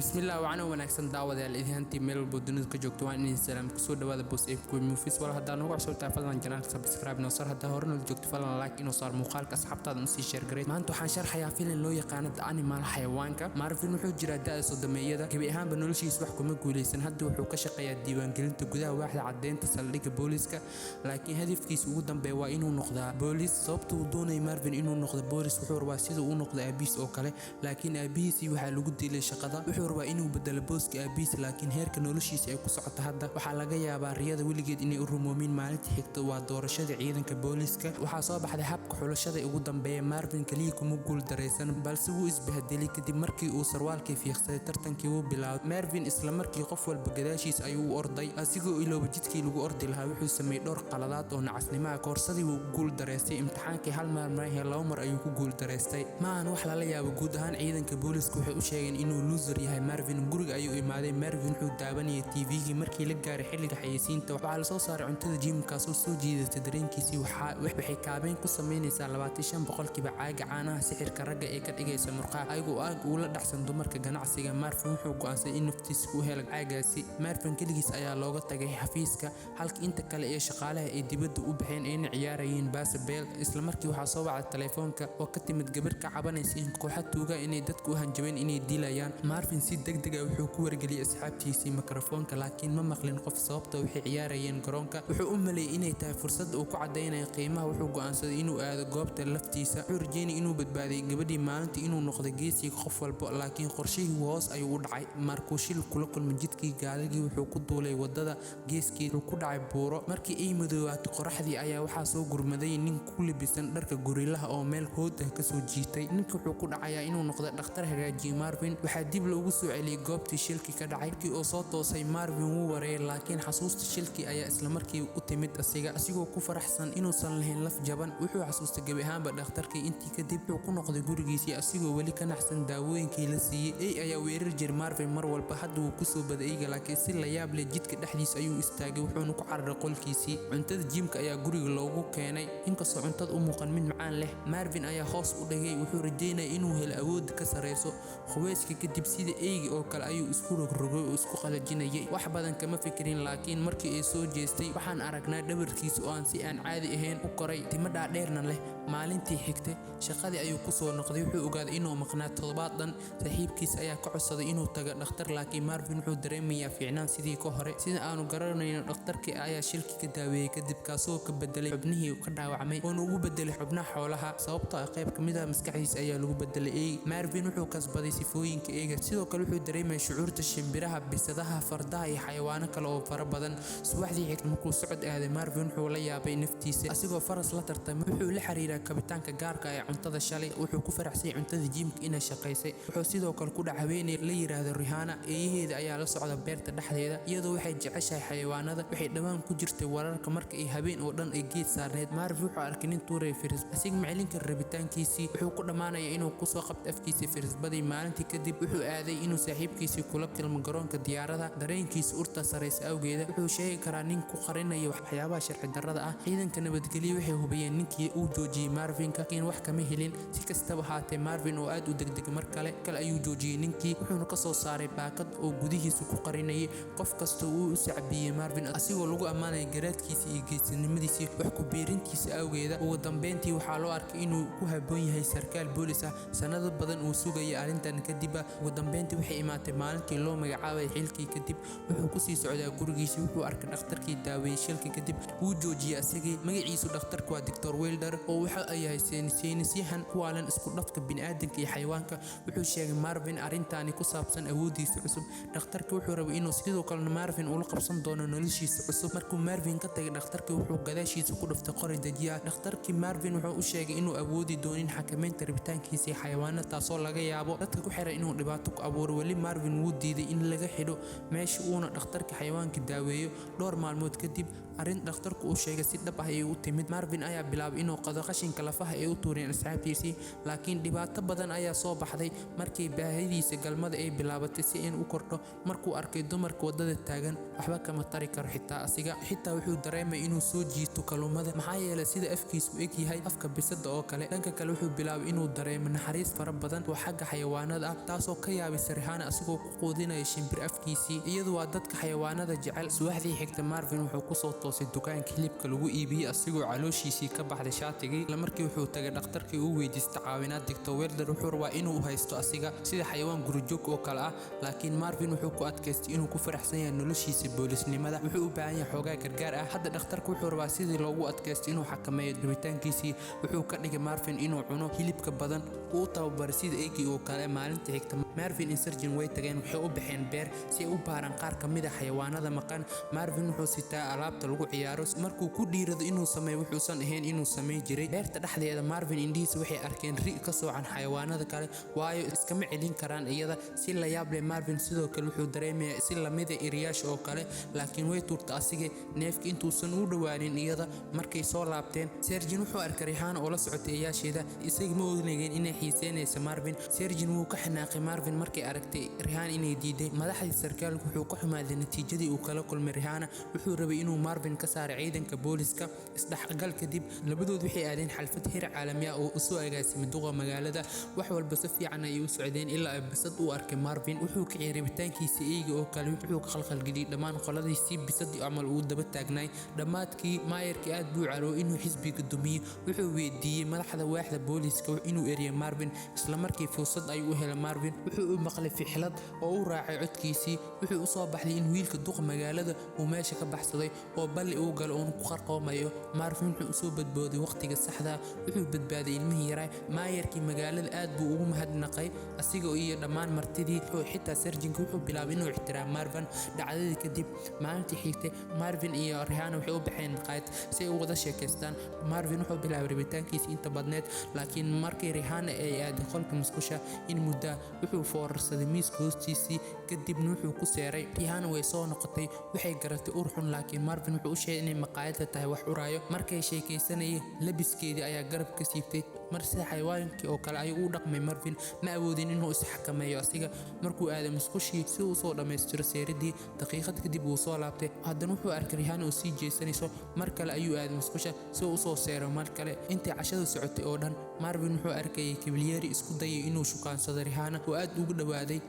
bismillah waxaan wanaagsan daawadayaal idintii meel bodonid ka joogto waan in salaam ku soo dhawaada boss ee ku movies wala hadda nagu cusub fadlan janaalka subscribe noo sar hadda horena joogto fadlan like inoo saar muuqaalka asxaabtaada si share gareey maanta waxaan sharxayaa filim loo yaqaan animal xayawaanka Marvin wuxuu jiraa da'da sodomeeyada gabi ahaanba noloshiisa wax kuma guuleysan hadda wuxuu ka shaqeeyaa diiwaangelinta gudaha waaxda cadeynta saldhigga booliska laakiin hadafkiisa ugu dambeeya waa inuu noqdo boolis sababta uu doonay Marvin inuu noqdo boolis wuxuu rabaa sida uu noqdo aabiis oo kale laakiin aabiisi waxa lagu diilay shaqada wuxuu rabaa inuu bedelo booska aabiis laakiin heerka noloshiisa ay ku socoto hadda waxa laga yaabaa riyada weligeed inay u rumoomin maalinta xigta waa doorashada ciidanka booliska waxa soo baxday habka xulashada ugu dambeeya Marvin kaliya kuma guul dareysan balse wuu isbahdelay kadib markii uu sarwaalkii fiiqsaday tartankii uu bilaabay Marvin isla markii qof walba gadaashiis ayuu u orday asigoo ilooba jidkii lagu ordi lahaa wuxuu sameeyay dhowr qaladaad oo nacasnimo ah koorsadii uu guul dareystay imtixaankii hal mar laba mar ayuu ku guul dareystay maahan wax la yaabo guud ahaan ciidanka booliska waxay u sheegeen inuu loser yahay Marvin guriga ayuu imaaday Marvin wuxuu daawanayay TV-ga markii la gaaray xilliga xayeysiinta waxa la soo saaray cuntada jimkaas oo soo jiidatay dareenkiisii waxay kaabeen ku sameynaysaa 25% caaga caanaha sixirka ragga ee ka dhigaysa murqaha ayagoo aag uu la dhaxsan dumarka ganacsiga Marvin wuxuu go'aansaday in naftiisa ku helo caagaasi Marvin kaligiis ayaa looga tagay xafiiska halka inta kale ee shaqaalaha ay dibadda u baxeen in ciyaarayeen basketball isla markii waxa soo wacay telefoonka oo ka timid gabar ka cabanaysa in kooxda tuuga inay dadku u hanjabeen inay dilayaan Marvin si degdeg ah wuxuu ku wargeliyay asxaabtiisii mikrofoonka laakiin ma maqlin qof sababta waxay ciyaarayeen garoonka wuxuu u maleeyay inay tahay fursad uu ku cadeynayo qiimaha wuxuu go'aansaday inuu aado goobta laftiisa wuxuu rajeynay inuu badbaadiyo gabadhii maalintii inuu noqdo geesiga qof walba laakiin qorshihii hoos ayuu u dhacay markuu shil kula kulmay jidkii gaaligii wuxuu ku duulay wadada geeskeeda ku dhacay buuro markii ay madoowaatay qoraxdii ayaa waxa soo gurmaday nin ku libisan dharka gorilaha oo meel hood ah ka soo jiitay ninka wuxuu ku dhacayaa inuu noqdo dhakhtar hagaajiyo Marvin waxa dib loogu soo celiyay goobtii shilkii ka dhacay markii uu soo toosay Marvin wuu wareeyay laakiin xasuusta shilkii ayaa isla markii u timid asigoo ku faraxsan inuusan lahayn laf jaban wuxuu xasuustay gabi ahaanba dhakhtarkii intii kadib wuxuu ku noqday gurigiisii asigoo weli ka naxsan daawooyinkii la siiyay ayaa weerar jiray Marvin mar walba hadda uu ku soo badayay laakiin si la yaab leh jidka dhexdiisa ayuu istaagay wuxuuna ku cararay qolkiisii cuntada jimka ayaa guriga loogu keenay inkastoo cuntada u muuqan mid macaan leh Marvin ayaa hoos u dhigay wuxuu rajeynay inuu helo awood ka sareyso quweyska kadib sida eeyga oo kale ayuu isku rogrogay oo isku qalajinayay wax badan kama fikirin laakiin markii ay soo jeestay waxaan aragnaa dhabarkiisa oo aan si aan caadi ahayn u koray timadha dheerna leh maalintii xigtay shaqadii ayuu ku soo noqday wuxuu ogaaday inuu maqnaa toddobaad dhan saaxiibkiis ayaa ka codsaday inuu tago dhakhtar laakiin Marvin wuxuu dareemayaa fiicnaan sidii ka hore sida aanu garanayno dhakhtarkii ayaa shilkii ka daaweeyay kadib kaasoo ka bedelay xubnihii ka dhaawacmay oo ugu bedelay xubnaha xoolaha sababtoo ah qayb kamid ah maskaxdiisa ayaa lagu bedelay Marvin wuxuu kasbaday sifooyinka eega sidoo kale wuxuu dareemay shucuurta shimbiraha bisadaha fardaha iyo xayawaano kale oo fara badan subaxdii xigtay markuu socod aaday Marvin wuxuu la yaabay naftiisa asigoo faras la tartamay wuxuu la xiriiray kabitaanka gaarka ah ee cuntada shalay wuxuu ku faraxsay cuntada jimka inay shaqeysay wuxuu sidoo kale ku dhacweynay la yiraahdo Rihanna eeyaheeda ayaa la socda beerta dhexdeeda iyadoo waxay jeceshahay xayawaanada waxay dhawaan ku jirtay wararka marka ay habeen oo dhan ay geed saarneed Marvin wuxuu arkay nin tuuray firis asig macalinka rabitaankiisii wuxuu ku dhamaanaya inuu ku soo qabto afkiisa firisbadii maalintii kadib wuxuu aaday inuu saaxiibkiisii kula kulmo garoonka diyaarada dareenkiisa urta sareysa awgeeda wuxuu sheegi karaa nin ku qarinayo waxyaabaha sharci darrada ah ciidanka nabadgelyo waxay hubiyeen ninkii uu joojiyay Marvin laakiin wax kama helin si kastaba haatee Marvin oo aad u degdeg mar kale ayuu joojiyay ninkii wuxuuna ka soo saaray baakad oo gudihiisa ku qarinayay qof kasta uu u sacbiyay Marvin asigoo lagu amaanay garaadkiisa iyo geesinimadiisa wax ku beerintiisa awgeeda ugu dambeyntii waxaa loo arkay inuu ku haboon yahay sarkaal boolis ah sanado badan uu sugayay arrintan kadib ugu dambeyntii waxay imaatay maalintii loo magacaabay xilkii kadib wuxuu ku sii socdaa gurigiisa wuxuu arkay dhakhtarkii daaweeyay shilka kadib wuu joojiyay asigii magaciisu dhakhtarku waa Dr. Wilder oo waxa ay yahay saynisyahan kuwaalan isku dhafka bini'aadamka iyo xayawaanka wuxuu sheegay Marvin arrintaani ku saabsan awoodiisa cusub dhakhtarku wuxuu rabay inuu sidoo kale Marvin ula qabsan doono noloshiisa cusub markuu Marvin ka tagay dhakhtarku wuxuu gadaashiisa ku dhuftay qori dajiya dhakhtarkii Marvin wuxuu u sheegay inuu awoodi doonin xakameynta rabitaankiisa xayawaanada taasoo laga yaabo dadka ku xiran inuu dhibaato ku abuuro wali Marvin wuu diiday in laga xidho meesha uuna dhakhtarka xayawaanka daaweeyo dhowr maalmood kadib arrin dhakhtarku uu sheegay si dhab ah ay u timid Marvin ayaa bilaabay inuu qado qashinka lafaha ee u tuureen asxaabtiisii laakiin dhibaato badan ayaa soo baxday markii baahidiisa galmada ay bilaabatay si in u kordho markuu arkay dumarka wadada taagan waxba kama tari karo xitaa wuxuu dareemay inuu soo jiito kalluumada maxaa yeelay sida afkiisu eg yahay afka bisada oo kale dhanka kale wuxuu bilaabay inuu dareemo naxariis fara badan oo xagga xayawaanada ah taasoo ka yaabisay arkaysa Rihanna asigoo ku quudinaya shimbir afkiisii. iyadu waa dadka xayawaanada jecel. subaxdii xigta Marvin wuxuu ku soo toosay dukaanka hilibka lagu iibiyay asigoo calooshiisii ka baxday shaatigii. isla markii wuxuu tagay dhakhtarkii uu weydiistay caawinaad. Dr. Wilder wuxuu rabaa inuu u haysto asiga sida xayawaan gurijoog oo kale ah, laakiin Marvin wuxuu ku adkaystay inuu ku faraxsan yahay noloshiisa boolisnimada. wuxuu u baahan yahay xoogaa gargaar ah. hadda dhakhtarku wuxuu rabaa sidii loogu adkaystay inuu xakameeyo rabitaankiisii. wuxuu ka dhigay Marvin inuu cuno hilibka badan uu tababaray sida eegii oo kale. maalinta xigta Marvin iyo Sergeant way tageen. waxay u baxeen beer si ay u baaraan qaar ka mid ah xayawaanada maqan. Marvin wuxuu sitaa alaabta lagu ciyaaro markuu ku dhiirado inuu sameeyo wuxuusan ahayn inuu sameyn jiray. beerta dhexdeeda Marvin indhihiisa waxay arkeen ri ka soocan xayawaanada kale, waayo iskama celin karaan iyada. si la yaab leh Marvin sidoo kale wuxuu dareemayaa si lamid ah eriyaasha oo kale, laakiin way tuurta asiga neefka intuusan u dhawaanin iyada. markay soo laabteen, Sergeant wuxuu arkay Rihanna oo la socotay eeyaasheeda. isaga ma ognayeen inay xiiseynayso Marvin. Sergeant wuu ka xanaaqay Marvin markay aragtay Rihanna inay diiday. madaxdii sarkaalku wuxuu ka xumaaday natiijadii uu kala kulmay Rihanna. wuxuu rabay inuu Marvin ka saaro ciidanka booliska. isdhexgal kadib labadood waxay aadeen xalfad heer caalami ah oo u soo agaasimay duqa magaalada. wax walba si fiican ayay u socdeen ilaa ay bisad u arkay Marvin. wuxuu kiciyay rabitaankiisa eeyga oo kale. wuxuu ka khalkhalgeliyay dhammaan qoladiisii bisadii camal uu daba taagnay. dhammaadkii maayarkii aad buu caroo inuu xisbiga dumiyo. wuxuu weydiiyey madaxda waaxda booliska inuu eriyo Marvin. isla markii fursad ayuu u helay Marvin wuxuu u maqlay ficilad oo u raacay codkiisii. wuxuu u soo baxday in wiilka duqa magaalada uu meesha ka baxsaday oo balli uu galo oo ku qarqoomayo. Marvin wuxuu soo badbaaday waqtiga saxda. wuxuu badbaaday ilmihii yaraa. maayarkii magaalada aad buu ugu mahadnaqay asiga iyo dhammaan martidii. xitaa Sergeant wuxuu bilaabay inuu ixtiraamo Marvin. dhacdadii kadib maalintii xigtay Marvin iyo Rihanna waxay u baxeen maqaayad si ay u wada sheekaystaan. Marvin wuxuu bilaabay rabitaankiisa inta badneed, laakiin markii Rihanna ay aaday qolka musqusha in muddo wuxuu foorarsaday miiska hoostiisii. kadibna wuxuu ku seeray. Rihanna way soo noqotay. waxay garatay ur xun, laakiin Marvin wuxuu u sheegay inay maqaayadda tahay wax uraayo. markay sheekaysanayeen labiskeedii ayaa garab ka siibtay. mar sida xayawaankii oo kale ayuu u dhaqmay Marvin. ma awoodin inuu isxakameeyo asiga. markuu aaday musqushii si uu soo dhammaystiro seeridii, daqiiqad kadib wuu soo laabtay. haddana wuxuu arkay Rihanna oo sii jeesanayso. mar kale ayuu aaday musqusha si uu soo seero mar kale. intii cashadu socotay oo dhan Marvin wuxuu arkayay Cavalieri isku dayay inuu shukaansado Rihanna oo aad ugu dhawaaday.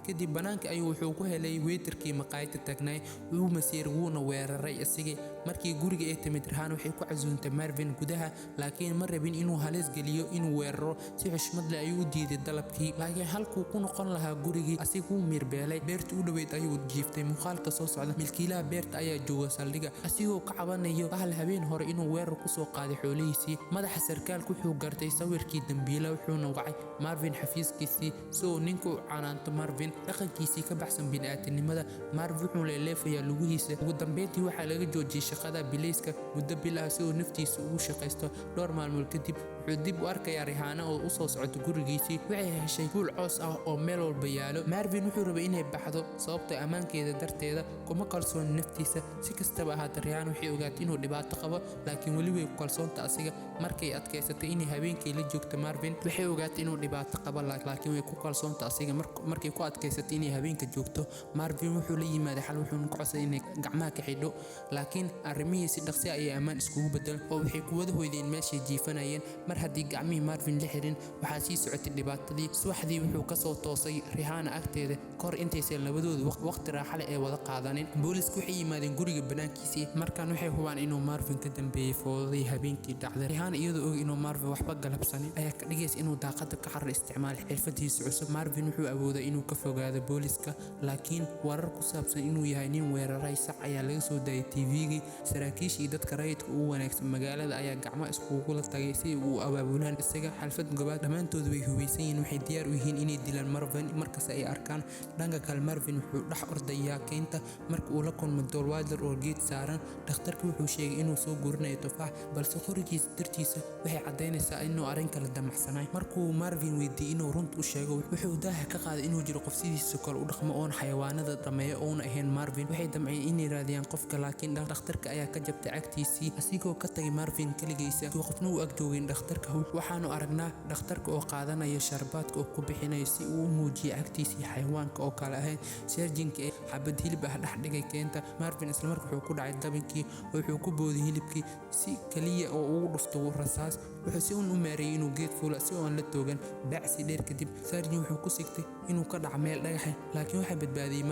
kadib banaanka ayuu wuxuu ku helay weerarkii maqaayadda taagnay. wuu masiiray wuuna weeraray asiga. markii guriga ay timid Rihanna waxay ku casuuntay Marvin gudaha, laakiin ma rabin inuu halis geliyo inuu weeraro. si xushmad leh ayuu u diiday dalabkii, laakiin halkuu ku noqon lahaa gurigii asiguu miirbeelay. beerta u dhaweyd ayuu jiiftay. muuqaalka soo socda milkiilaha beerta ayaa jooga saldhiga asigoo ka cabanayo bahal habeen hore inuu weerar ku soo qaaday xoolihiisii. madaxa sarkaalku wuxuu gartay sawirkii dambiila wuxuuna wacay Marvin xafiiskiisii si uu ninku u canaanto Marvin dhaqankiisii ka baxsan bini'aadanimada. Marvin wuxuu leeleefayaa lugihiisa. ugu dambeyntii waxaa laga joojiyay shaqada bilayska muddo bil ah si uu naftiisa ugu shaqaysto. dhowr maalmood kadib wuxuu dib u arkayaa Rihanna oo u soo socota gurigiisii. waxay heshay fuul coos ah oo meel walba yaalo. Marvin wuxuu rabay inay baxdo sababtoo ammaankeeda darteeda. kuma kalsoon naftiisa. si kastaba ahaatee Rihanna waxay ogaatay inuu dhibaato qabo, laakiin weli way ku kalsoonta asiga. markay adkaysatay inay habeenkii la joogto Marvin waxay ogaatay inuu dhibaato qabo, laakiin way ku kalsoonta asiga. markay ku adkaysatay inay habeenka joogto Marvin wuxuu la yimaaday xal. wuxuu ku codsaday inay gacmaha ka xidho, laakiin arrimihii si dhaqsi ah ayay ammaan iskugu bedel oo waxay ku wada hoydeen meeshay jiifanayeen. mar haddii gacmihii Marvin la xirin waxaa sii socotay dhibaatadii. subaxdii wuxuu ka soo toosay Rihanna agteeda kahor intaysan labadoodu waqti raaxa leh ay wada qaadanin. booliisku waxay yimaadeen guriga banaankiisii. markaan waxay hubaan inuu Marvin ka dambeeyay foodadii habeenkii dhacday. Rihanna iyadoo og inuu Marvin waxba galabsanin ayaa ka dhigaysa inuu daaqada ka xarir isticmaalay xirfadiisa cusub. Marvin wuxuu awooday inuu ka fogaado booliiska, laakiin warar ku saabsan inuu yahay nin weeraray sac ayaa laga soo daayay TV-gii. saraakiishii dadka rayidka ugu wanaagsan magaalada ayaa gacmo iskugula tagay si uu abaabulaan isaga xalfad gobaad. dhammaantood way hubeysan yihiin. waxay diyaar u yihiin inay dilaan Marvin markas ay arkaan. dhanka kale Marvin wuxuu dhex ordayaa keynta marka uu la kulmo Dr. Wilder oo geed saaran. dhakhtarku wuxuu sheegay inuu soo gurinayo tufaax, balse qorigiisa dartiisa waxay cadaynaysaa inuu arrin kala damacsanay. markuu Marvin weydiiyey inuu runta u sheego, wuxuu daaha ka qaaday inuu jiro qof sidiisa kale u dhaqmo oon xayawaanada dhameeyo oona ahayn Marvin. waxay damceen inay raadiyaan qofka, laakiin dhakhtarka ayaa ka jabtay cagtiisii asigoo ka tagay Marvin kaligiisa. qofna uu ag joogin dhakhtarka. waxaanu aragnaa dhakhtarka oo qaadanaya sharbaadka oo ku bixinayo si uu u muujiyo cagtiisii xayawaanka oo kale ahayn. Sergeant-ka ee xabad hilib ah dhex dhigay keenta. Marvin isla markii wuxuu ku dhacay dabinkii oo wuxuu ku booday hilibkii si kaliya oo uu dhufto rasaas. wuxuu si u maareeyay inuu geed fuulo si aan la toogan. bacsi dheer kadib Sergeant wuxuu ku sigtay inuu ka dhac meel dhagax ah, laakiin waxa badbaadiyay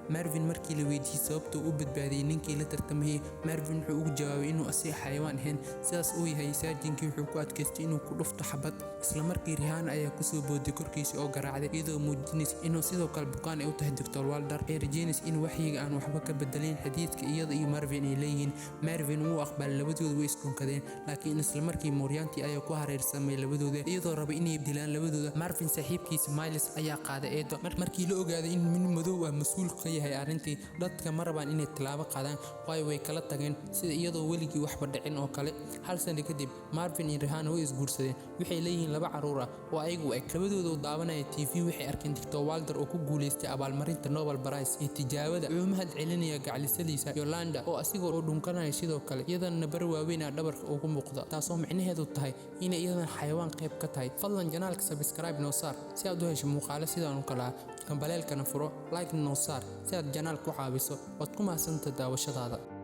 Marvin markii la weydiiyay sababta uu badbaadiyay ninkii la tartamayay. Marvin wuxuu ugu jawaabay inuu asii xayawaan ahayn sidaas uu yahay. Sergeant wuxuu ku adkaystay inuu ku dhufto xabad, isla markii Rihanna ayaa ku soo booday korkiisa oo garaacday iyadoo muujinaysa inuu sidoo kale bukaan ay u tahay Dr. Wilder. Ay rajeynaysa in waxyiga aan waxba ka bedelin xadiidka iyada iyo Marvin ay leeyihiin. Marvin wuu aqbalay, labadoodu way iskonkadeen, laakiin isla markii Mooriyaantii ayaa ku hareersamay labadooda iyadoo raba inay dilaan labadooda. Marvin saaxiibkiisa Miles ayaa qaaday eedo markii la ogaaday in nin madow ah mas'uul ka yahay arrintii. Dadka ma rabaan inay tilaabo qaadaan waayo way kala tageen sida iyadoo weligii waxba dhicin oo kale. hal sano kadib Marvin iyo Rihanna way isguursadeen, waxay leeyihiin 2 caruur ah oo ayagu eg. labadooda oo daawanaya TV waxay arkeen Dr. Wilder oo ku guuleystay abaalmarinta Nobel Prize ee tijaabada. wuxuu mahad celinaya gacalisadiisa Yolanda oo asigoo u dhunkanaya sidoo kale iyadana bar waaweyn ah dhabarka ugu muuqda, taasoo micnaheedu tahay inay iyadan xayawaan qayb ka tahay. fadlan janaalka subscribe noo saar si aad u hesho muuqaalo sidaan oo kale ah. Kambaleelkana furo, like noo saar si aad janaalka u caawiso. waad ku mahadsantahay daawashadaada.